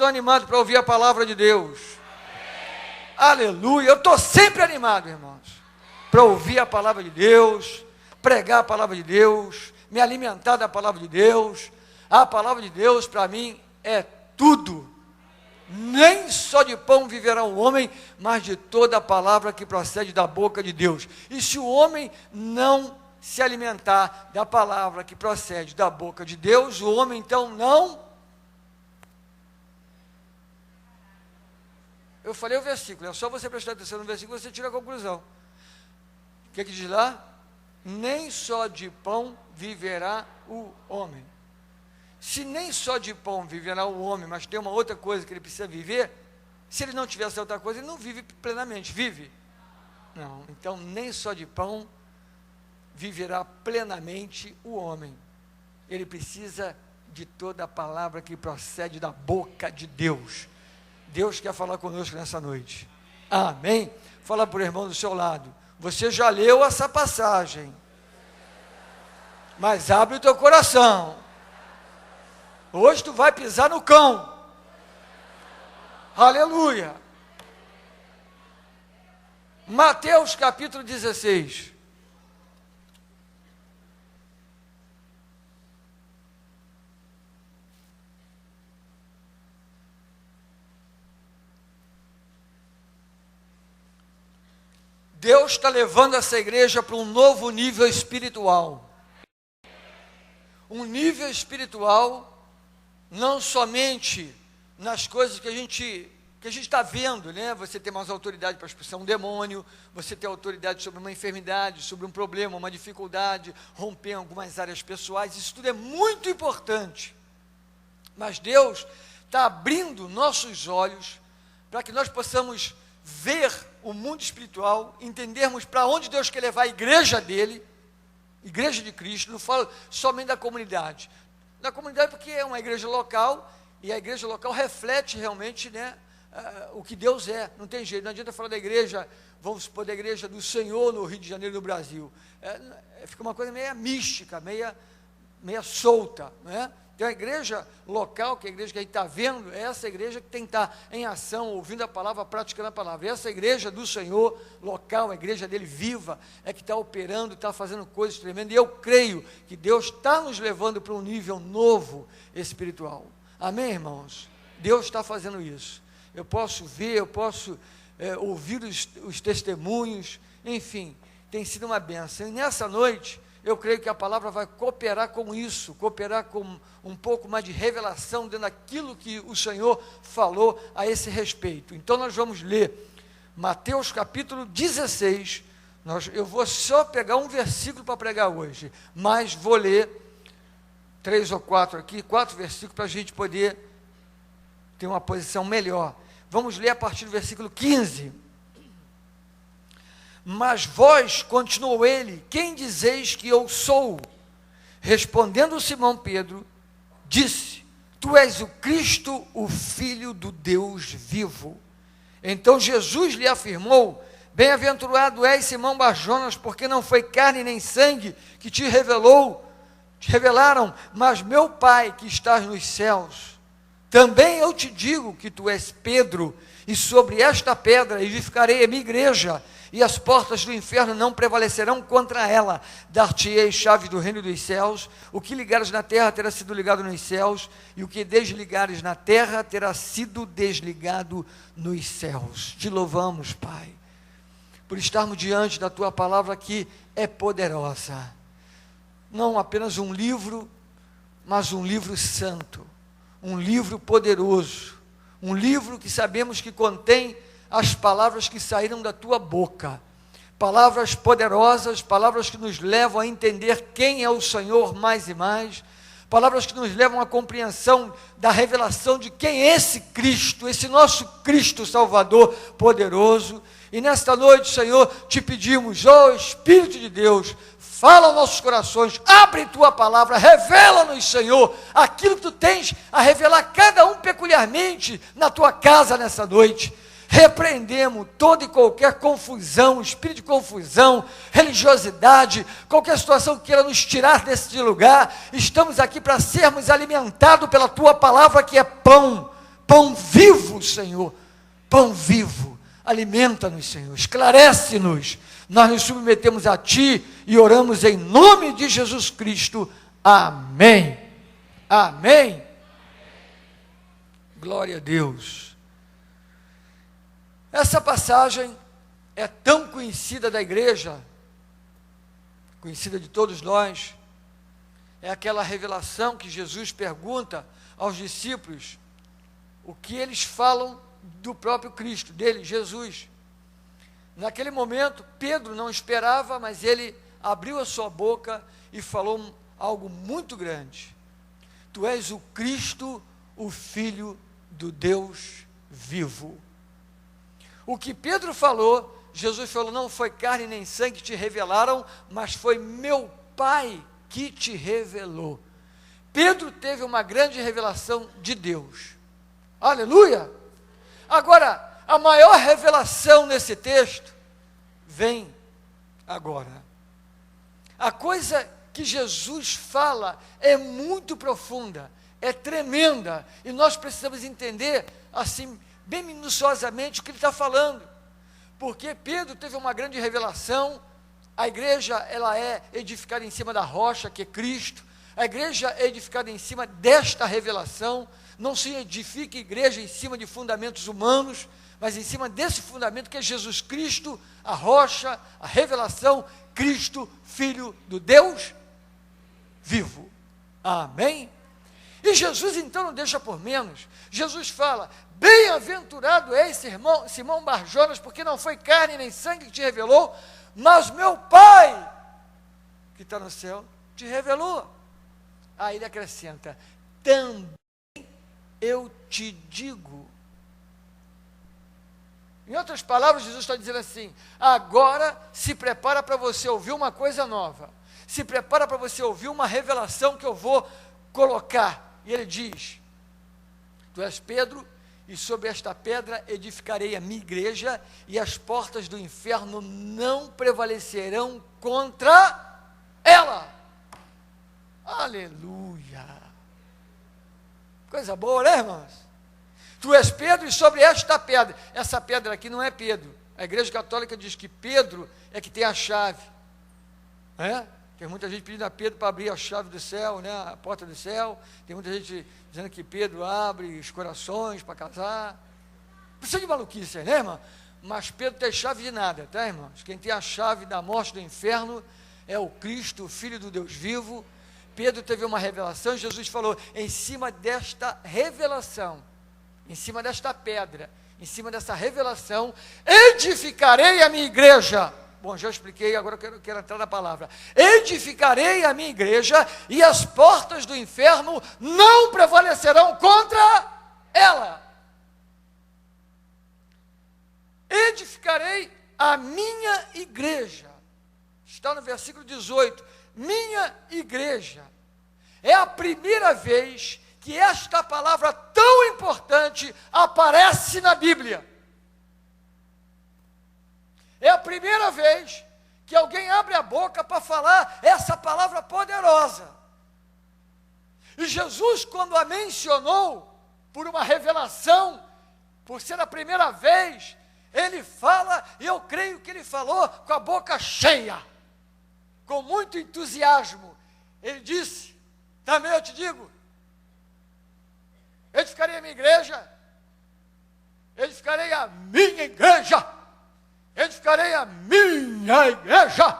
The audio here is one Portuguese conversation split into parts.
estão animados para ouvir a palavra de Deus? Aleluia, eu estou sempre animado, irmãos, para ouvir a palavra de Deus, pregar a palavra de Deus, me alimentar da palavra de Deus. A palavra de Deus para mim é tudo. Nem só de pão viverá o homem, mas de toda a palavra que procede da boca de Deus. E se o homem não se alimentar da palavra que procede da boca de Deus, o homem então não... Eu falei o versículo, é só você prestar atenção no versículo, você tira a conclusão. O que diz lá? Nem só de pão viverá o homem. Se nem só de pão viverá o homem, mas tem uma outra coisa que ele precisa viver, se ele não tiver essa outra coisa, ele não vive plenamente. Vive? Não. Então, nem só de pão viverá plenamente o homem. Ele precisa de toda a palavra que procede da boca de Deus. Deus quer falar conosco nessa noite. Amém? Fala para o irmão do seu lado. Você já leu essa passagem, mas abre o teu coração. Hoje tu vai pisar no cão. Aleluia. Mateus capítulo 16. Deus está levando essa igreja para um novo nível espiritual. Um nível espiritual não somente nas coisas que a gente está vendo, né? Você tem mais autoridade para expulsar um demônio, você tem autoridade sobre uma enfermidade, sobre um problema, uma dificuldade, romper algumas áreas pessoais, isso tudo é muito importante. Mas Deus está abrindo nossos olhos para que nós possamos ver o mundo espiritual, entendermos para onde Deus quer levar a igreja dele, igreja de Cristo. Não falo somente da comunidade, porque é uma igreja local, e a igreja local reflete realmente, né, o que Deus é. Não tem jeito, não adianta falar da igreja, vamos supor, da igreja do Senhor no Rio de Janeiro, no Brasil, fica uma coisa meio mística, meia solta, né? Então a igreja local, que é a igreja que a gente está vendo, é essa igreja que tem que estar em ação, ouvindo a palavra, praticando a palavra. Essa igreja do Senhor local, a igreja dele viva, é que está operando, está fazendo coisas tremendas, e eu creio que Deus está nos levando para um nível novo espiritual. Amém, irmãos? Deus está fazendo isso. Eu posso ver, eu posso ouvir os testemunhos, enfim, tem sido uma bênção. E nessa noite, eu creio que a palavra vai cooperar com isso, cooperar com um pouco mais de revelação dentro daquilo que o Senhor falou a esse respeito. Então nós vamos ler Mateus capítulo 16, eu vou só pegar um versículo para pregar hoje, mas vou ler 3 ou 4 aqui, 4 versículos para a gente poder ter uma posição melhor. Vamos ler a partir do versículo 15. Mas vós, continuou ele, quem dizeis que eu sou? Respondendo Simão Pedro, disse, tu és o Cristo, o Filho do Deus vivo. Então Jesus lhe afirmou, bem-aventurado és Simão Bar-Jonas, porque não foi carne nem sangue que te revelaram, mas meu Pai que estás nos céus. Também eu te digo que tu és Pedro, e sobre esta pedra edificarei a minha igreja, e as portas do inferno não prevalecerão contra ela. Dar-te-ei chaves do reino dos céus. O que ligares na terra terá sido ligado nos céus, e o que desligares na terra terá sido desligado nos céus. Te louvamos, Pai, por estarmos diante da Tua palavra que é poderosa. Não apenas um livro, mas um livro santo, um livro poderoso, um livro que sabemos que contém as palavras que saíram da tua boca, palavras poderosas, palavras que nos levam a entender quem é o Senhor mais e mais, palavras que nos levam à compreensão da revelação de quem é esse Cristo, esse nosso Cristo Salvador poderoso. E nesta noite, Senhor, te pedimos, ó Espírito de Deus, fala aos nossos corações, abre tua palavra, revela-nos, Senhor, aquilo que tu tens a revelar cada um peculiarmente na tua casa nessa noite. Repreendemos toda e qualquer confusão, espírito de confusão, religiosidade, qualquer situação que queira nos tirar desse lugar. Estamos aqui para sermos alimentados pela tua palavra, que é pão pão vivo, Senhor, pão vivo. Alimenta-nos, Senhor, esclarece-nos. Nós nos submetemos a Ti e oramos em nome de Jesus Cristo. Amém. Amém. Glória a Deus. Essa passagem é tão conhecida da igreja, conhecida de todos nós. É aquela revelação que Jesus pergunta aos discípulos o que eles falam do próprio Cristo, dele, Jesus. Naquele momento, Pedro não esperava, mas ele abriu a sua boca e falou algo muito grande. Tu és o Cristo, o Filho do Deus vivo. O que Pedro falou, Jesus falou, não foi carne nem sangue que te revelaram, mas foi meu Pai que te revelou. Pedro teve uma grande revelação de Deus. Aleluia! Agora, a maior revelação nesse texto vem agora. A coisa que Jesus fala é muito profunda, é tremenda, e nós precisamos entender, assim, bem minuciosamente o que ele está falando, porque Pedro teve uma grande revelação. A igreja, ela é edificada em cima da rocha, que é Cristo. A igreja é edificada em cima desta revelação. Não se edifica igreja em cima de fundamentos humanos, mas em cima desse fundamento que é Jesus Cristo, a rocha, a revelação, Cristo, Filho do Deus vivo. Amém? E Jesus então não deixa por menos. Jesus fala, bem-aventurado és, Simão Barjonas, porque não foi carne nem sangue que te revelou, mas meu Pai, que está no céu, te revelou. Aí ele acrescenta, também eu te digo. Em outras palavras, Jesus está dizendo assim, agora se prepara para você ouvir uma coisa nova, se prepara para você ouvir uma revelação que eu vou colocar. E ele diz, tu és Pedro, e sobre esta pedra edificarei a minha igreja, e as portas do inferno não prevalecerão contra ela. Aleluia! Coisa boa, né, irmãos? Tu és Pedro, e sobre esta pedra, essa pedra aqui não é Pedro. A igreja católica diz que Pedro é que tem a chave, né? Tem muita gente pedindo a Pedro para abrir a chave do céu, né? A porta do céu. Tem muita gente dizendo que Pedro abre os corações para casar. Precisa de maluquice, né, irmão? Mas Pedro tem chave de nada, tá, irmãos? Quem tem a chave da morte do inferno é o Cristo, o Filho do Deus vivo. Pedro teve uma revelação, Jesus falou, em cima desta revelação, em cima desta pedra, em cima dessa revelação, edificarei a minha igreja. Bom, já expliquei, agora eu quero entrar na palavra. Edificarei a minha igreja, e as portas do inferno não prevalecerão contra ela. Edificarei a minha igreja. Está no versículo 18. Minha igreja. É a primeira vez que esta palavra tão importante aparece na Bíblia. É a primeira vez que alguém abre a boca para falar essa palavra poderosa. E Jesus, quando a mencionou, por uma revelação, por ser a primeira vez, ele fala, e eu creio que ele falou com a boca cheia, com muito entusiasmo. Ele disse, também eu te digo, edificarei a minha igreja, edificarei a minha igreja, edificarei a minha igreja,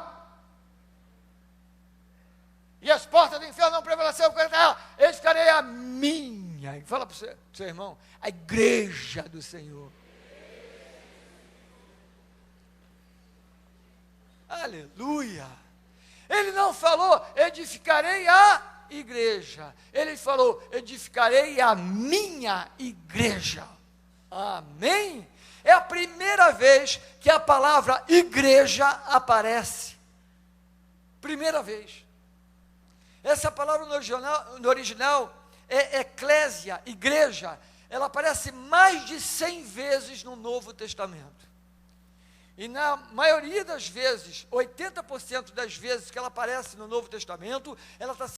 e as portas do inferno não prevalecerão contra ela. Edificarei a minha, fala para o seu irmão, a igreja do Senhor. Aleluia. Ele não falou edificarei a igreja, ele falou edificarei a minha igreja. Amém? É a primeira vez que a palavra igreja aparece. Primeira vez. Essa palavra no original é eclésia, igreja. Ela aparece mais de 100 vezes no Novo Testamento. E na maioria das vezes, 80% das vezes que ela aparece no Novo Testamento, ela está